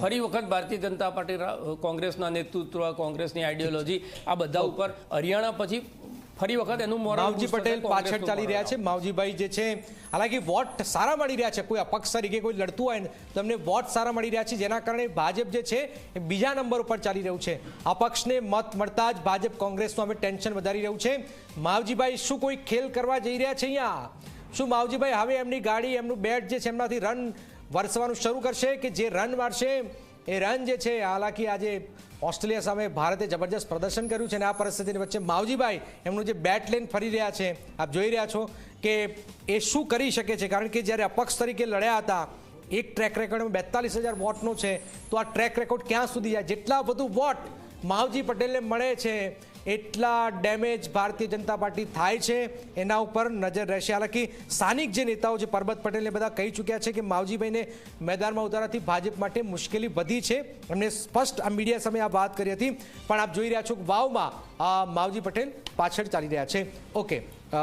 ફરી વખત ભારતીય જનતા પાર્ટી કોંગ્રેસના નેતૃત્વ, કોંગ્રેસની આઈડિયોલોજી આ બધા ઉપર હરિયાણા પછી ફરી વખત એનું માવજી પટેલ પાછળ ચાલી રહ્યા છે. માવજીભાઈ જે છે હાલાકી વોટ સારા મળી રહ્યા છે, કોઈ અપક્ષ તરીકે કોઈ લડતું હોય ને તો એમને વોટ સારા મળી રહ્યા છે, જેના કારણે ભાજપ જે છે એ બીજા નંબર ઉપર ચાલી રહ્યું છે. અપક્ષને મત મળતા જ ભાજપ કોંગ્રેસનું હવે ટેન્શન વધારી રહ્યું છે. માવજીભાઈ શું કોઈ ખેલ કરવા જઈ રહ્યા છે અહીંયા? શું માવજીભાઈ હવે એમની ગાડી, એમનું બેટ જે છે એમનાથી રન વરસવાનું શરૂ કરશે કે જે રન મારશે એ રન જે છે? હાલાકી આજે ઓસ્ટ્રેલિયા સામે ભારતે જબરજસ્ત પ્રદર્શન કર્યું છે અને આ પરિસ્થિતિની વચ્ચે માવજીભાઈ એમનું જે બેટ લઈને ફરી રહ્યા છે, આપ જોઈ રહ્યા છો કે એ શું કરી શકે છે. કારણ કે જ્યારે અપક્ષ તરીકે લડ્યા હતા, એક ટ્રેક રેકોર્ડ 42,000 વોટનો છે, તો આ ટ્રેક રેકોર્ડ ક્યાં સુધી જાય? જેટલા વધુ વોટ માવજી પટેલને મળે છે એટલા ડેમેજ ભારતીય જનતા પાર્ટી થાય છે, એના ઉપર નજર રહેશે. હાલાકી સ્થાનિક જે નેતાઓ છે, પરબત પટેલને બધા કહી ચૂક્યા છે કે માવજીભાઈને મેદાનમાં ઉતારવાથી ભાજપ માટે મુશ્કેલી વધી છે. એમને સ્પષ્ટ આ મીડિયા સામે આ વાત કરી હતી. પણ આપ જોઈ રહ્યા છો કે વાવમાં માવજી પટેલ પાછળ ચાલી રહ્યા છે. ઓકે.